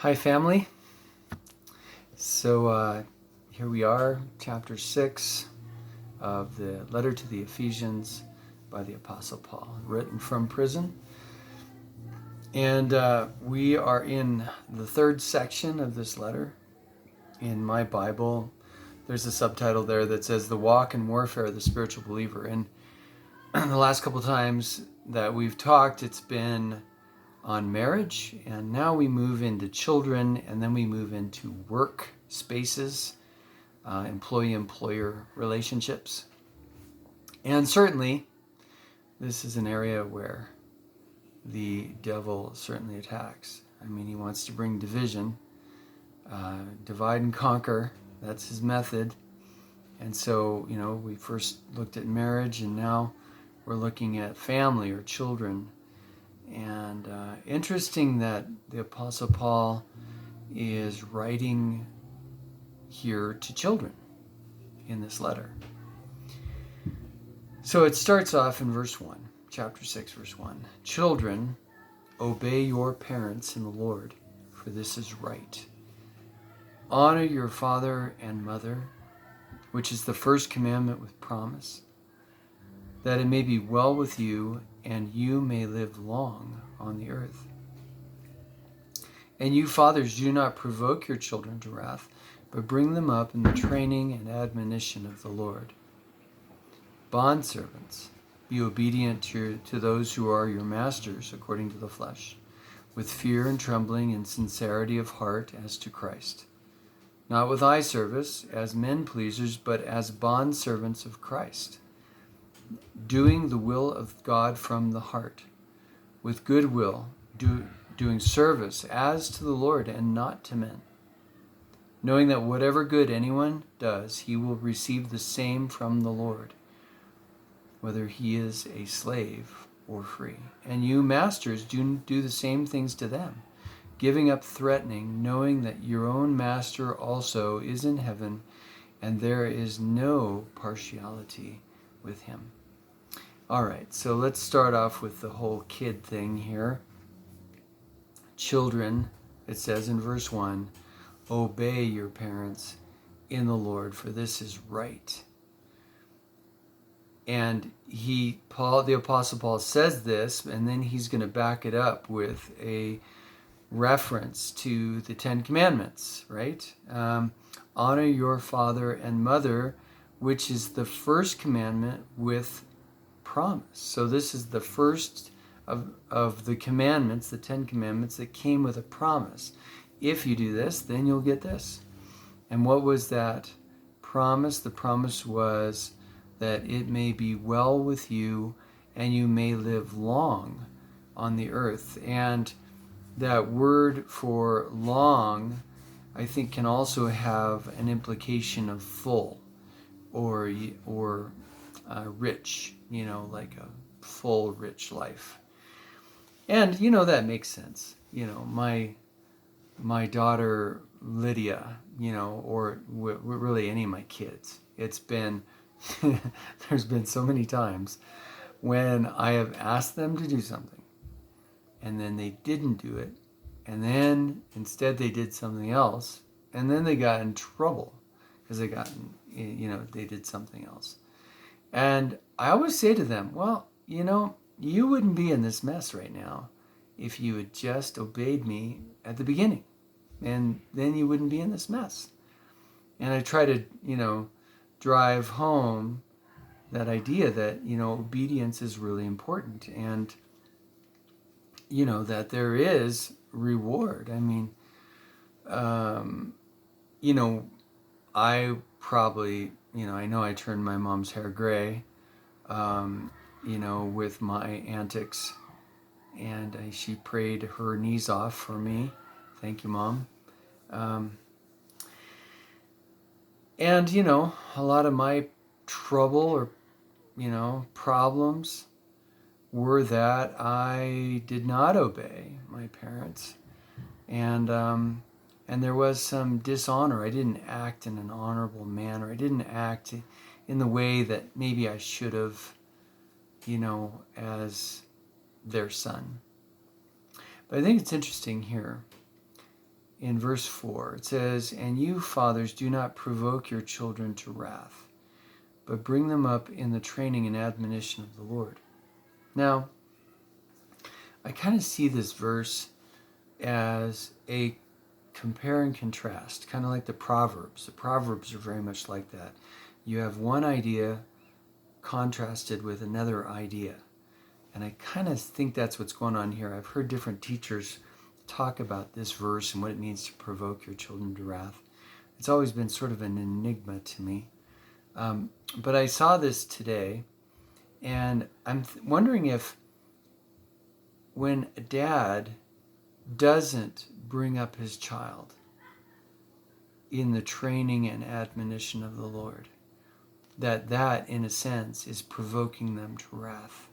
Hi, family. So here we are, chapter 6 of the letter to the Ephesians by the Apostle Paul, written from prison. And we are in the third section of this letter. In my Bible, there's a subtitle there that says The Walk and Warfare of the Spiritual Believer. And the last couple times that we've talked, it's been on marriage, and now we move into children, and then we move into work spaces, employee-employer relationships. And certainly, this is an area where the devil certainly attacks. I mean, he wants to bring division, divide and conquer. That's his method. And so, we first looked at marriage, and now we're looking at family or children. And interesting that the Apostle Paul is writing here to children in this letter. So it starts off in verse 1, chapter 6, verse 1. Children, obey your parents in the Lord, for this is right. Honor your father and mother, which is the first commandment with promise, that it may be well with you and you may live long on the earth. And you fathers, do not provoke your children to wrath, but bring them up in the training and admonition of the Lord. Bondservants, be obedient to those who are your masters according to the flesh, with fear and trembling and sincerity of heart as to Christ. Not with eye service as men pleasers, but as bondservants of Christ, doing the will of God from the heart, with good will, doing service as to the Lord and not to men, knowing that whatever good anyone does, he will receive the same from the Lord, whether he is a slave or free. And you masters, do the same things to them, giving up threatening, knowing that your own master also is in heaven, and there is no partiality with him. All right, so let's start off with the whole kid thing here. Children, it says in verse 1, obey your parents in the Lord, for this is right. And the Apostle Paul says this, and then he's going to back it up with a reference to the Ten Commandments, right? Honor your father and mother, which is the first commandment with promise. So this is the first of the commandments, the Ten Commandments, that came with a promise. If you do this, then you'll get this. And what was that promise? The promise was that it may be well with you and you may live long on the earth. And that word for long, I think, can also have an implication of full or rich, like a full, rich life. And, that makes sense. My daughter, Lydia, or really any of my kids, it's been, there's been so many times when I have asked them to do something and then they didn't do it. And then instead they did something else. And then they got in trouble because they did something else. And I always say to them, well, you wouldn't be in this mess right now if you had just obeyed me at the beginning. And then you wouldn't be in this mess. And I try to, drive home that idea that, obedience is really important. And, that there is reward. I mean, I probably, I know I turned my mom's hair gray, with my antics, and she prayed her knees off for me. Thank you, Mom. And, a lot of my trouble or, problems were that I did not obey my parents. And there was some dishonor. I didn't act in an honorable manner. I didn't act in the way that maybe I should have, as their son. But I think it's interesting here in verse 4. It says, "And you, fathers, do not provoke your children to wrath, but bring them up in the training and admonition of the Lord." Now, I kind of see this verse as a compare and contrast, kind of like the Proverbs. The Proverbs are very much like that. You have one idea contrasted with another idea. And I kind of think that's what's going on here. I've heard different teachers talk about this verse and what it means to provoke your children to wrath. It's always been sort of an enigma to me. But I saw this today, and I'm wondering if when a dad doesn't bring up his child in the training and admonition of the Lord, that in a sense is provoking them to wrath.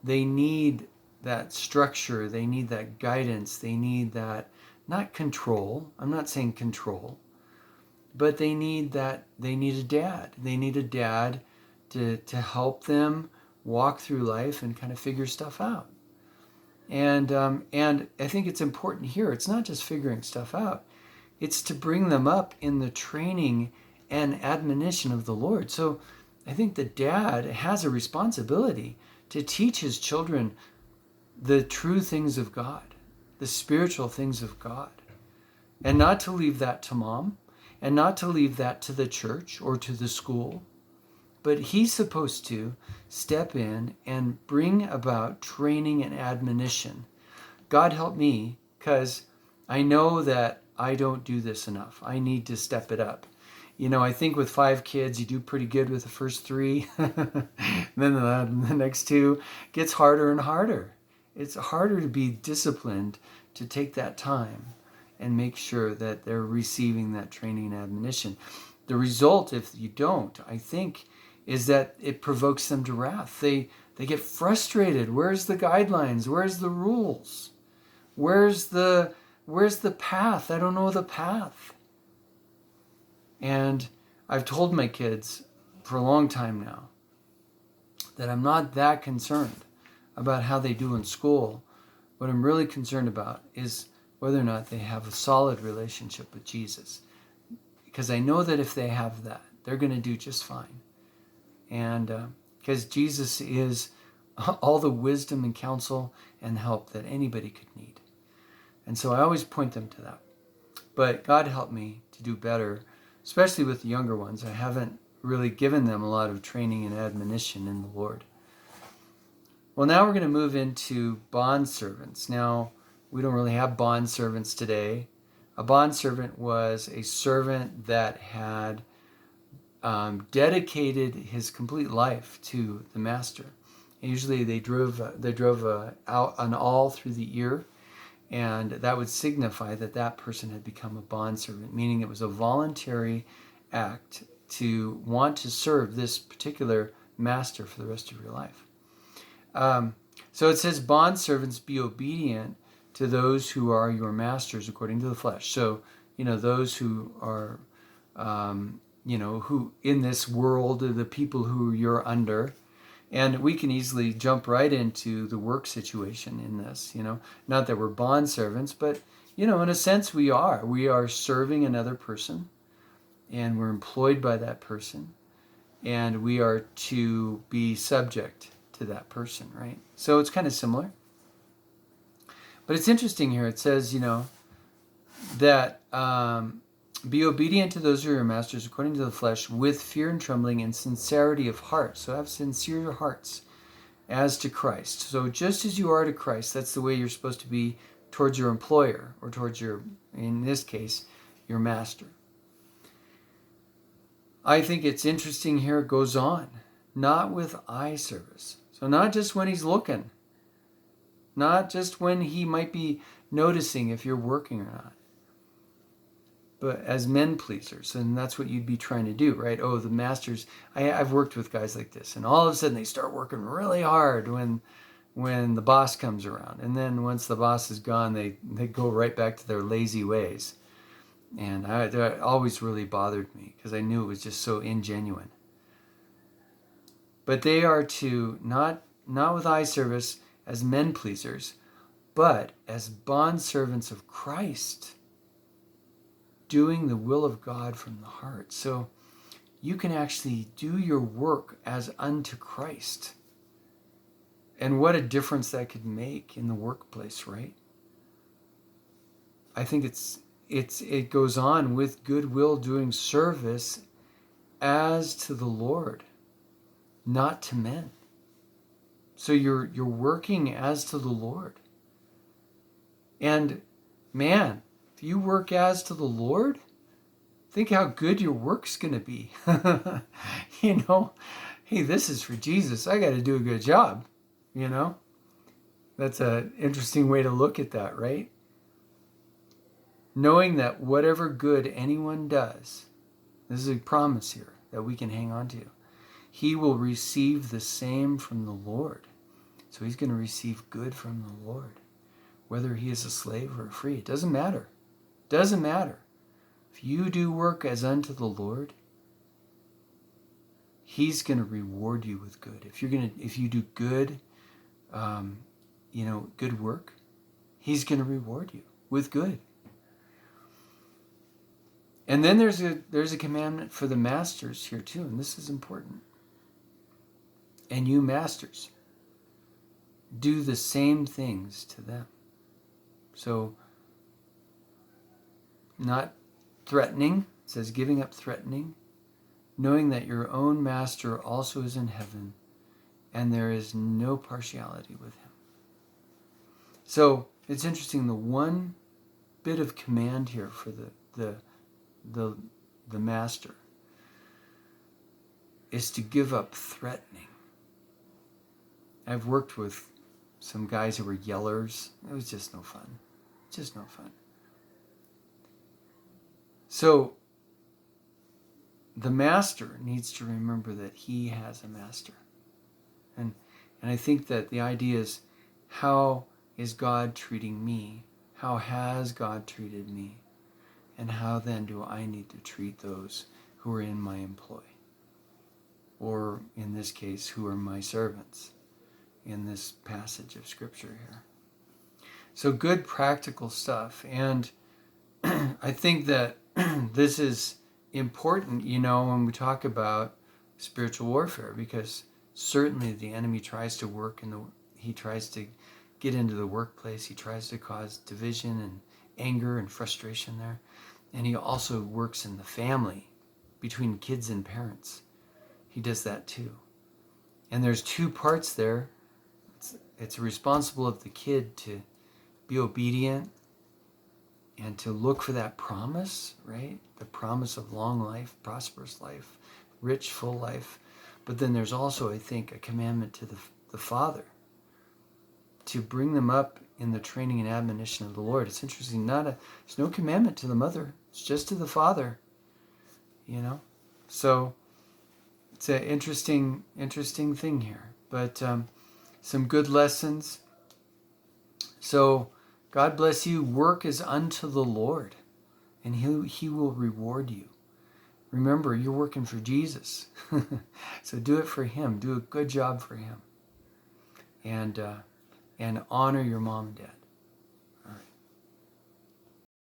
They need that structure, they need that guidance, they need that, not control, I'm not saying control, but they need a dad. They need a dad to help them walk through life and kind of figure stuff out. And I think it's important here, it's not just figuring stuff out, it's to bring them up in the training and admonition of the Lord. So I think the dad has a responsibility to teach his children the true things of God, the spiritual things of God, and not to leave that to mom, and not to leave that to the church or to the school, but he's supposed to step in and bring about training and admonition. God help me, because I know that I don't do this enough. I need to step it up. You know, I think with 5 kids, you do pretty good with the first 3. Then the next 2 gets harder and harder. It's harder to be disciplined, to take that time and make sure that they're receiving that training and admonition. The result, if you don't, I think, is that it provokes them to wrath. They get frustrated. Where's the guidelines? Where's the rules? Where's the path? I don't know the path. And I've told my kids for a long time now that I'm not that concerned about how they do in school. What I'm really concerned about is whether or not they have a solid relationship with Jesus. Because I know that if they have that, they're going to do just fine. And because Jesus is all the wisdom and counsel and help that anybody could need. And so I always point them to that. But God help me to do better, especially with the younger ones. I haven't really given them a lot of training and admonition in the Lord. Well, now we're going to move into bondservants. Now, we don't really have bondservants today. A bondservant was a servant that had dedicated his complete life to the master. And usually they drove out an awl through the ear, and that would signify that person had become a bondservant, meaning it was a voluntary act to want to serve this particular master for the rest of your life. So it says, bondservants, be obedient to those who are your masters according to the flesh. So, those who are, who in this world are the people who you're under. And we can easily jump right into the work situation in this, not that we're bondservants, but, in a sense we are. We are serving another person, and we're employed by that person, and we are to be subject to that person, right? So it's kind of similar. But it's interesting here. It says, that be obedient to those who are your masters according to the flesh, with fear and trembling and sincerity of heart. So have sincere hearts as to Christ. So just as you are to Christ, that's the way you're supposed to be towards your employer, or towards your, in this case, your master. I think it's interesting here, it goes on, not with eye service. So not just when he's looking, not just when he might be noticing if you're working or not, but as men pleasers. And that's what you'd be trying to do, right? Oh, the masters, I've worked with guys like this, and all of a sudden they start working really hard when the boss comes around. And then once the boss is gone, they go right back to their lazy ways. And that always really bothered me, because I knew it was just so ingenuine. But they are to, not with eye service as men pleasers, but as bondservants of Christ. doing the will of God from the heart. So you can actually do your work as unto Christ. And what a difference that could make in the workplace, right? I think it goes on with goodwill, doing service as to the Lord, not to men. So you're working as to the Lord. And man, if you work as to the Lord, think how good your work's going to be. You know, hey, this is for Jesus. I got to do a good job. You know, that's an interesting way to look at that, right? Knowing that whatever good anyone does, this is a promise here that we can hang on to. He will receive the same from the Lord. So he's going to receive good from the Lord. Whether he is a slave or free, it doesn't matter. Doesn't matter. If you do work as unto the Lord, he's going to reward you with good. If you do good, good work, he's going to reward you with good. And then there's a commandment for the masters here too, and this is important. And you masters, do the same things to them. So, not threatening, it says giving up threatening, knowing that your own master also is in heaven, and there is no partiality with him. So, it's interesting, the one bit of command here for the master is to give up threatening. I've worked with some guys who were yellers. It was just no fun. Just no fun. So the master needs to remember that he has a master. And I think that the idea is, how is God treating me? How has God treated me? And how then do I need to treat those who are in my employ? Or in this case, who are my servants in this passage of Scripture here. So good practical stuff. And I think that this is important, when we talk about spiritual warfare, because certainly the enemy tries to work he tries to get into the workplace. He tries to cause division and anger and frustration there. And he also works in the family between kids and parents. He does that too. And there's two parts there. It's responsible of the kid to be obedient and to look for that promise, right? The promise of long life, prosperous life, rich, full life. But then there's also, I think, a commandment to the father to bring them up in the training and admonition of the Lord. It's interesting, there's no commandment to the mother. It's just to the father, So it's an interesting thing here. But some good lessons. So God bless you. Work is unto the Lord, and he will reward you. Remember, you're working for Jesus. So do it for him. Do a good job for him. And honor your mom and dad.